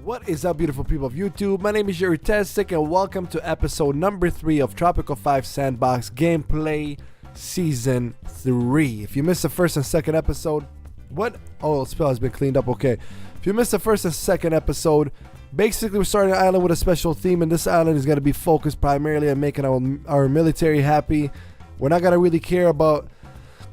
What is up, beautiful people of YouTube? My name is Yuri Testic, and welcome to episode number 3 of Tropico 5 Sandbox Gameplay Season 3. If you missed the first and second episode, Oh, the spell has been cleaned up, okay. If you missed the first and second episode, basically we're starting an island with a special theme, and this island is going to be focused primarily on making our military happy. We're not going to really care about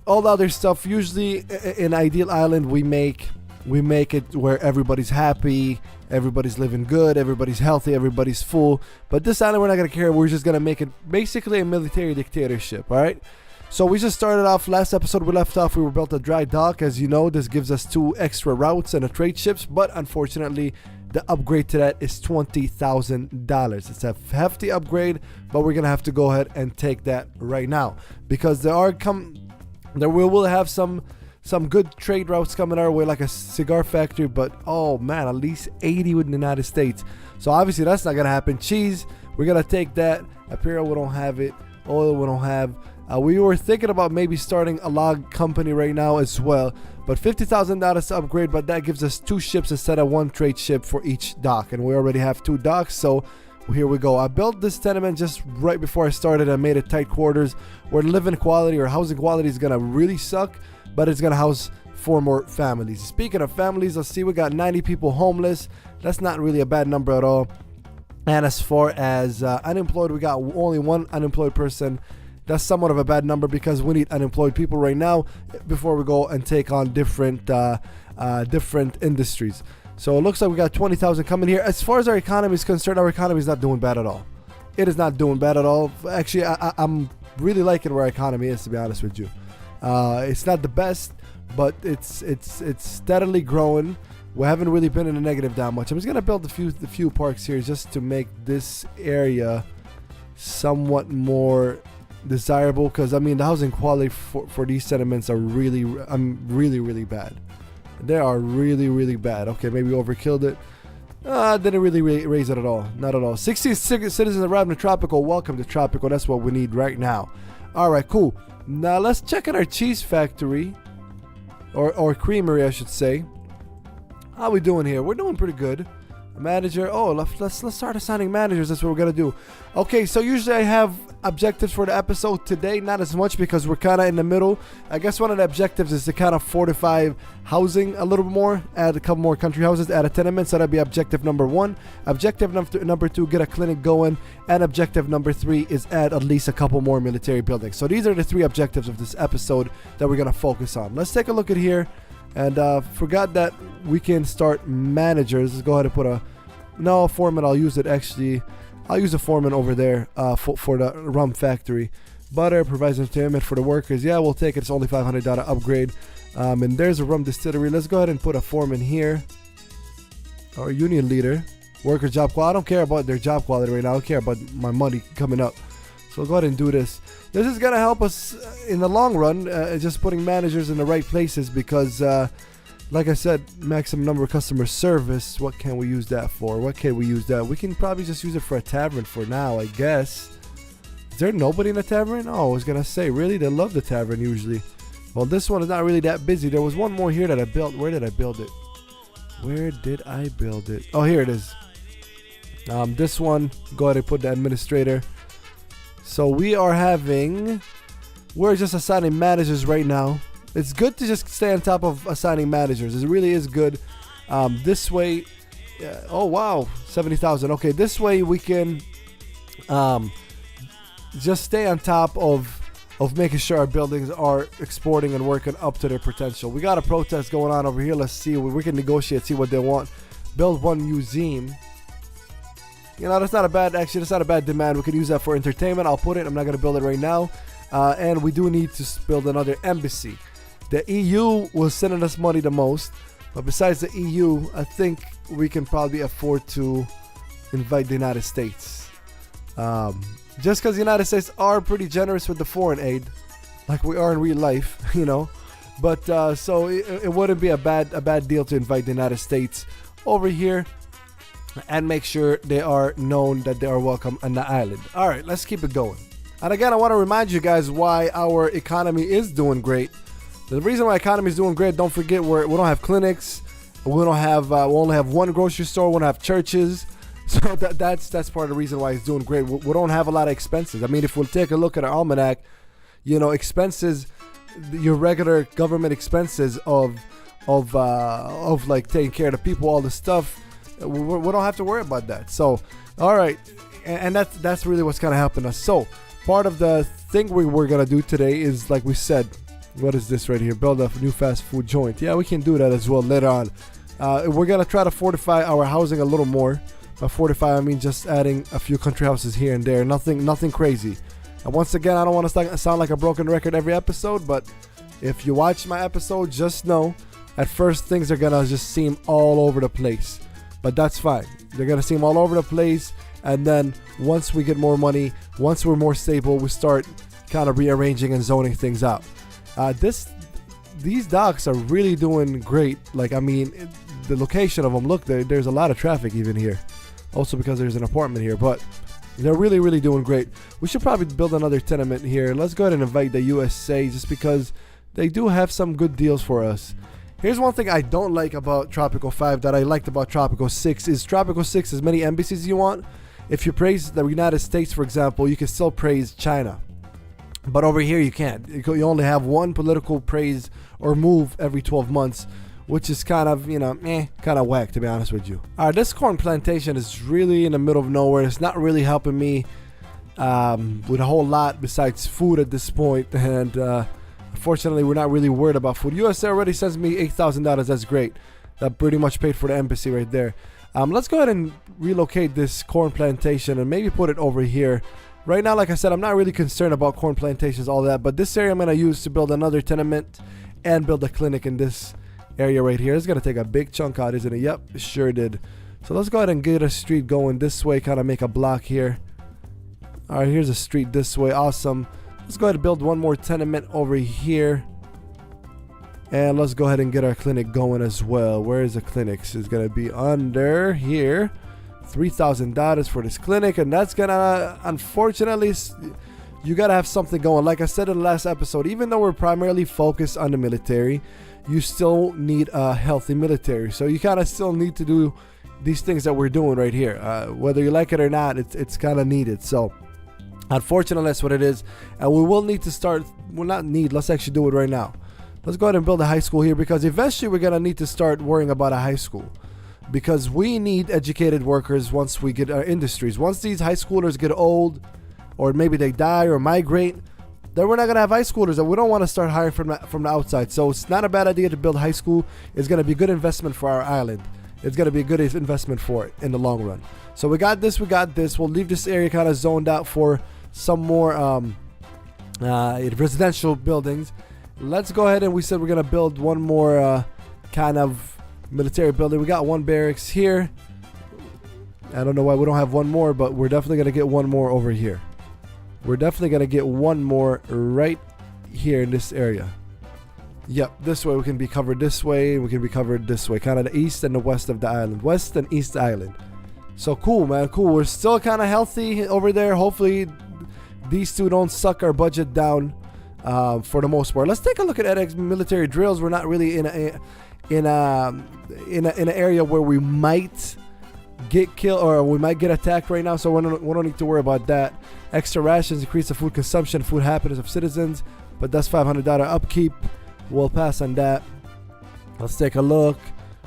all the other stuff. Usually, in Ideal Island, we make it where everybody's happy, everybody's living good, everybody's healthy, everybody's full. But this island, we're not going to care. We're just going to make it basically a military dictatorship, all right? So we just started off, last episode we left off, we were built a dry dock. As you know, this gives us 2 extra routes and a trade ships, but unfortunately, the upgrade to that is $20,000. It's a hefty upgrade, but we're going to have to go ahead and take that right now. Because we will have some good trade routes coming our way, like a cigar factory, but oh man, at least 80 with the United States. So obviously that's not gonna happen. Cheese, we're gonna take that. Apparel, we don't have it. Oil, we don't have. We were thinking about maybe starting a log company right now as well, but $50,000 to upgrade, but that gives us 2 ships instead of 1 trade ship for each dock, and we already have 2 docks, so here we go. I built this tenement just right before I started. I made it tight quarters where living quality or housing quality is gonna really suck, but it's gonna house 4 more families. Speaking of families, let's see, we got 90 people homeless. That's not really a bad number at all. And as far as unemployed, we got only 1 unemployed person. That's somewhat of a bad number because we need unemployed people right now before we go and take on different industries. So it looks like we got 20,000 coming here. As far as our economy is concerned, our economy is not doing bad at all. It is not doing bad at all. Actually, I'm really liking where our economy is, to be honest with you. It's not the best, but it's steadily growing. We haven't really been in a negative that much. I'm just gonna build a few parks here just to make this area somewhat more desirable, because I mean the housing quality for these settlements are really bad. They are really bad. Okay, maybe we overkilled it. Didn't really raise it at all. Not at all. 16 citizens arrived in Tropico. Welcome to Tropico. That's what we need right now. All right, cool. Now let's check out our cheese factory, or creamery, I should say. How we doing here? We're doing pretty good. Manager. Oh, let's start assigning managers. That's what we're gonna do. Okay, so usually I have objectives for the episode. Today, not as much because we're kind of in the middle. I guess one of the objectives is to kind of fortify housing a little bit more, add a couple more country houses, add a tenement. So that'd be objective number 1. Objective number 2, get a clinic going, and objective number 3 is add at least a couple more military buildings. So these are the 3 objectives of this episode that we're gonna focus on. Let's take a look at here. And forgot that we can start managers. Let's go ahead and put a foreman. I'll use it actually. I'll use a foreman over there for the rum factory. Butter provides entertainment for the workers. Yeah, we'll take it. It's only $500 upgrade. And there's a rum distillery. Let's go ahead and put a foreman here. Our union leader. Worker job quality. I don't care about their job quality right now. I care about my money coming up. So we'll go ahead and do this. This is gonna help us in the long run, just putting managers in the right places, because like I said, maximum number of customer service. What can we use that for? What can we use that? We can probably just use it for a tavern for now, I guess. Is there nobody in the tavern? Oh, I was gonna say, really? They love the tavern usually. Well, this one is not really that busy. There was one more here that I built. Where did I build it? Where did I build it? Oh, here it is. This one, go ahead and put the administrator. So we're just assigning managers right now. It's good to just stay on top of assigning managers. It really is good. This way, oh wow, 70,000. Okay, this way we can just stay on top of making sure our buildings are exporting and working up to their potential. We got a protest going on over here. Let's see. We can negotiate, see what they want. Build 1 museum. You know, that's not a bad demand. We can use that for entertainment. I'll put it. I'm not going to build it right now. And we do need to build another embassy. The EU was sending us money the most. But besides the EU, I think we can probably afford to invite the United States. Just because the United States are pretty generous with the foreign aid, like we are in real life, you know. But so it wouldn't be a bad deal to invite the United States over here and make sure they are known that they are welcome on the island. All right, let's keep it going. And again, I want to remind you guys why our economy is doing great. The reason why economy is doing great, don't forget we don't have clinics. We don't have. We only have one grocery store. We don't have churches. So that's part of the reason why it's doing great. We don't have a lot of expenses. I mean, if we'll take a look at our almanac, expenses, your regular government expenses of like taking care of the people, all the stuff, we don't have to worry about that. So, all right, and that's really what's gonna helping us. So, part of the thing we're gonna do today is, like we said, what is this right here? Build a new fast food joint. Yeah, we can do that as well later on. We're gonna try to fortify our housing a little more. By fortify, I mean just adding a few country houses here and there. Nothing crazy. And once again, I don't want to sound like a broken record every episode, but if you watch my episode, just know at first things are gonna just seem all over the place. But that's fine. They're gonna seem all over the place, and then once we get more money, once we're more stable, we start kind of rearranging and zoning things out. These docks are really doing great. Like, I mean, the location of them, look, there's a lot of traffic even here. Also because there's an apartment here, but they're really, really doing great. We should probably build another tenement here. Let's go ahead and invite the USA just because they do have some good deals for us. Here's one thing I don't like about Tropico 5 that I liked about Tropico 6 is Tropico 6 as many embassies as you want. If you praise the United States, for example, you can still praise China. But over here you can't. You only have one political praise or move every 12 months. Which is kind of, kind of whack, to be honest with you. Alright, this corn plantation is really in the middle of nowhere. It's not really helping me with a whole lot besides food at this point. And unfortunately, we're not really worried about food. USA already sends me $8,000. That's great. That pretty much paid for the embassy right there. Let's go ahead and relocate this corn plantation and maybe put it over here. Right now, like I said, I'm not really concerned about corn plantations, all that. But this area I'm going to use to build another tenement and build a clinic in this area right here. It's gonna take a big chunk out, isn't it? Yep, it sure did. So let's go ahead and get a street going this way, kind of make a block here. All right, here's a street this way. Awesome. Let's go ahead and build one more tenement over here, and let's go ahead and get our clinic going as well. Where is the clinic? It's gonna be under here. $3,000 for this clinic, and that's gonna, unfortunately, you gotta have something going. Like I said in the last episode, even though we're primarily focused on the military, you still need a healthy military. So you kind of still need to do these things that we're doing right here. Whether you like it or not, it's kind of needed. So unfortunately, that's what it is. And we will need to start, well, not need, let's actually do it right now. Let's go ahead and build a high school here because eventually we're going to need to start worrying about a high school. Because we need educated workers once we get our industries. Once these high schoolers get old, or maybe they die or migrate, then we're not going to have high schoolers, and we don't want to start hiring from the outside. So it's not a bad idea to build high school. It's going to be a good investment for our island. It's going to be a good investment for it in the long run. So we got this. We'll leave this area kind of zoned out for some more residential buildings. Let's go ahead and we said we're going to build one more kind of military building. We got one barracks here. I don't know why we don't have one more, but we're definitely going to get one more over here. We're definitely going to get one more right here in this area. Yep, this way we can be covered this way. We can be covered this way. Kind of the east and the west of the island. West and east island. So cool, man. Cool. We're still kind of healthy over there. Hopefully these two don't suck our budget down for the most part. Let's take a look at edX military drills. We're not really in an area where we might get killed or we might get attacked right now, so we don't need to worry about that. Extra rations increase the food consumption, food happiness of citizens, but that's $500 upkeep. We'll pass on that. Let's take a look.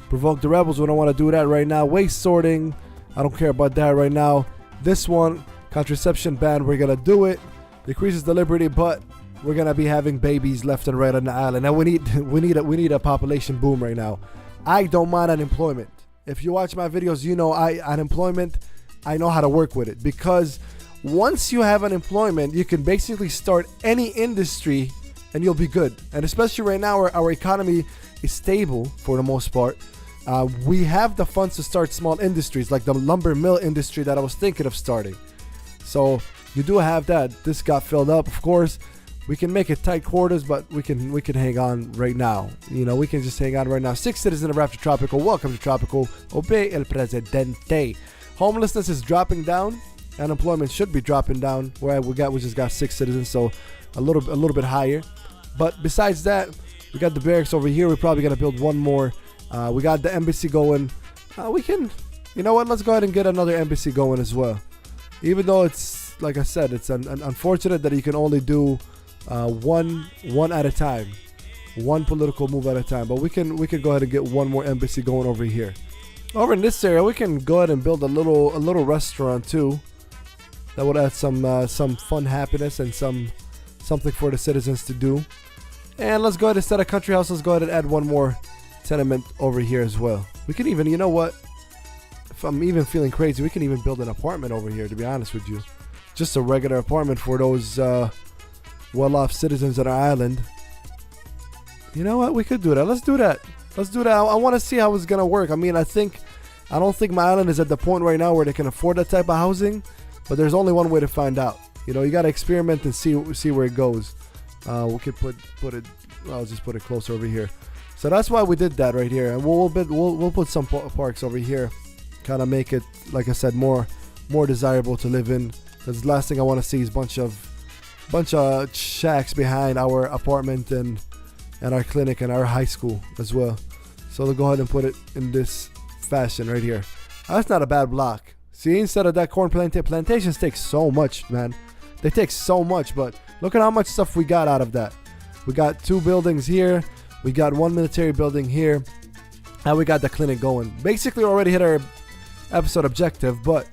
Provoke the rebels. We don't want to do that right now. Waste sorting. I don't care about that right now. This one, contraception ban. We're gonna do it. Decreases the liberty, but we're gonna be having babies left and right on the island. And we need a population boom right now. I don't mind unemployment. If you watch my videos, you know unemployment, I know how to work with it. Because once you have unemployment, you can basically start any industry and you'll be good. And especially right now, our economy is stable for the most part. We have the funds to start small industries like the lumber mill industry that I was thinking of starting. So you do have that. This got filled up, of course. We can make it tight quarters, but we can hang on right now. You know, we can just hang on right now. 6 citizens of After Tropico. Welcome to Tropico. Obey el presidente. Homelessness is dropping down. Unemployment should be dropping down. Where we just got 6 citizens, so a little bit higher. But besides that, we got the barracks over here. We're probably gonna build one more We got the embassy going. We can, you know what? Let's go ahead and get another embassy going as well. Even though it's, like I said, it's unfortunate that you can only do one at a time, one political move at a time. But we can go ahead and get one more embassy going over here. Over in this area, we can go ahead and build a little restaurant too. That would add some fun, happiness, and something for the citizens to do. And let's go ahead, instead of country house, let's go ahead and add one more tenement over here as well. We can even, you know what? If I'm even feeling crazy, we can even build an apartment over here, to be honest with you. Just a regular apartment for those well-off citizens on our island. You know what? We could do that. Let's do that. Let's do that. I want to see how it's going to work. I mean, I don't think my island is at the point right now where they can afford that type of housing. But there's only one way to find out. You know, you got to experiment and see where it goes. We could put it. I'll just put it closer over here. So that's why we did that right here. And we'll put some parks over here. Kind of make it, like I said, more desirable to live in. Because the last thing I want to see is bunch of shacks behind our apartment and our clinic and our high school as well. So we'll go ahead and put it in this fashion right here. That's not a bad block. See, instead of that corn plantations take so much, man. They take so much, but look at how much stuff we got out of that. We got 2 buildings here. We got 1 military building here. And we got the clinic going. Basically, we already hit our episode objective, but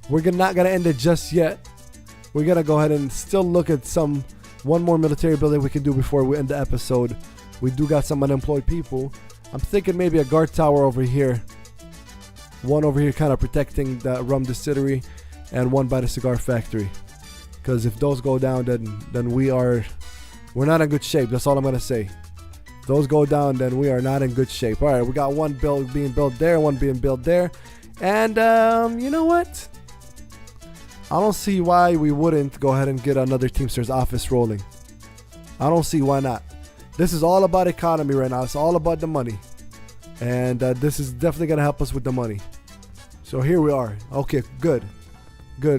we're not going to end it just yet. We're going to go ahead and still look at one more military building we can do before we end the episode. We do got some unemployed people. I'm thinking maybe a guard tower over here. One over here kind of protecting the rum distillery, and one by the cigar factory. Because if those go down, then we're not in good shape. That's all I'm going to say. If those go down, then we are not in good shape. All right, we got one being built there, one being built there. And you know what? I don't see why we wouldn't go ahead and get another Teamsters office rolling. I don't see why not. This is all about economy right now. It's all about the money. And this is definitely going to help us with the money. So here we are. Okay, good.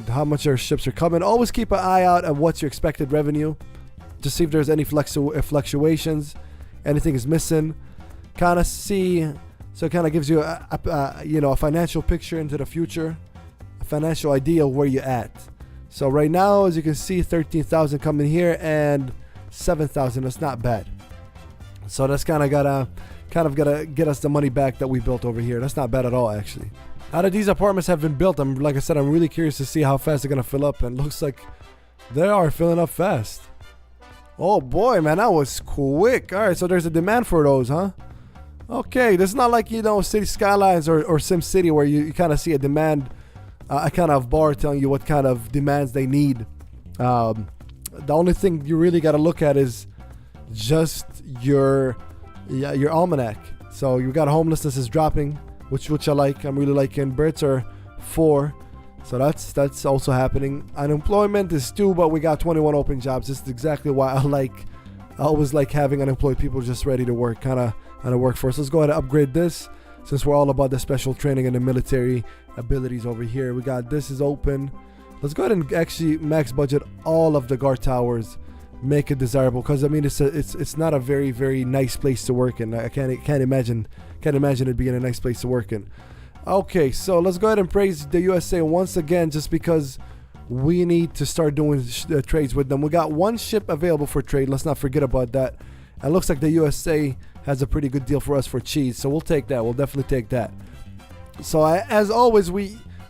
How much our ships are coming. Always keep an eye out on what's your expected revenue. To see if there's any fluctuations. Anything is missing. Kind of see. So it kind of gives you a financial picture into the future. A financial idea of where you're at. So right now, as you can see, 13,000 coming here and 7,000. That's not bad. So that's kind of gotta get us the money back that we built over here. That's not bad at all, actually. Now that these apartments have been built, like I said, I'm really curious to see how fast they're gonna fill up, and it looks like they are filling up fast. Oh boy, man, that was quick. All right, so there's a demand for those, huh? Okay, this is not like, City Skylines or Sim City where you kind of see a demand, a kind of bar telling you what kind of demands they need. The only thing you really got to look at is just your almanac. So you got homelessness is dropping, which I like. I'm really liking. Births are 4, so that's also happening. Unemployment is 2, but we got 21 open jobs. This is exactly why I always like having unemployed people just ready to work, kind of workforce. Let's go ahead and upgrade this, since we're all about the special training and the military abilities over here. We got this is open. Let's go ahead and actually max budget all of the guard towers. Make it desirable, because I mean it's not a very, very nice place to work in. I can't imagine it being a nice place to work in. Okay, so let's go ahead and praise the USA once again, just because we need to start doing trades with them. We got 1 ship available for trade. Let's not forget about that. It looks like the USA has a pretty good deal for us for cheese, so we'll take that. We'll definitely take that. So as always,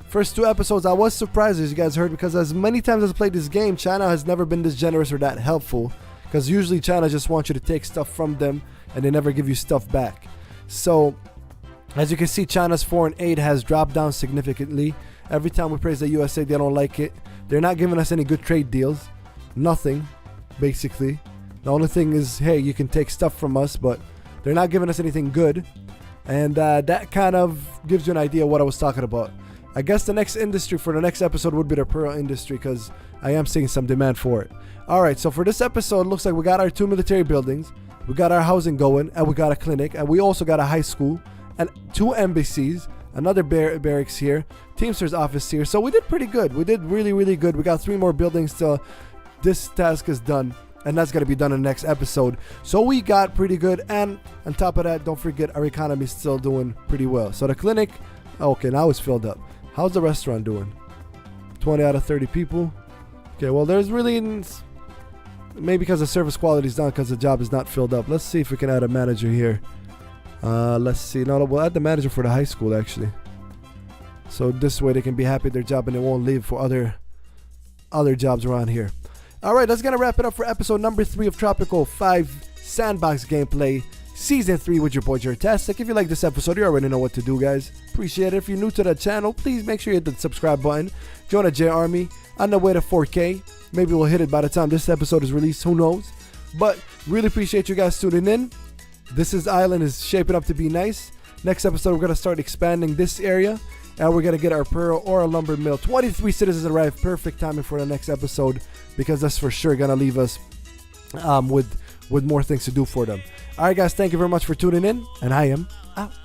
first 2 episodes, I was surprised, as you guys heard, because as many times as I played this game, China has never been this generous or that helpful. Because usually China just wants you to take stuff from them, and they never give you stuff back. So, as you can see, China's foreign aid has dropped down significantly. Every time we praise the USA, they don't like it. They're not giving us any good trade deals. Nothing, basically. The only thing is, hey, you can take stuff from us, but they're not giving us anything good. And that kind of gives you an idea of what I was talking about. I guess the next industry for the next episode would be the pearl industry, because I am seeing some demand for it. Alright, so for this episode, looks like we got our 2 military buildings, we got our housing going, and we got a clinic, and we also got a high school, and 2 embassies, another barracks here, Teamsters office here. So we did pretty good. We did really, really good. We got 3 more buildings till this task is done. and that's gonna be done in the next episode. So we got pretty good, and on top of that, don't forget our economy is still doing pretty well. So the clinic, okay, now it's filled up. How's the restaurant doing? 20 out of 30 people. Okay, well, there's really, maybe because the service quality is down because the job is not filled up. Let's see if we can add a manager here. Let's see. No, we'll add the manager for the high school, actually. So this way they can be happy at their job and they won't leave for other jobs around here. All right, that's going to wrap it up for episode number 3 of Tropico 5 Sandbox Gameplay Season 3 with your boy Jertastic. If you like this episode, you already know what to do, guys. Appreciate it. If you're new to the channel, please make sure you hit the subscribe button. Join the J Army. On the way to 4K. Maybe we'll hit it by the time this episode is released. Who knows? But really appreciate you guys tuning in. This island is shaping up to be nice. Next episode, we're going to start expanding this area. And we're going to get our pearl or a lumber mill. 23 citizens arrived. Perfect timing for the next episode. Because that's for sure going to leave us with more things to do for them. Alright guys, thank you very much for tuning in. And I am out.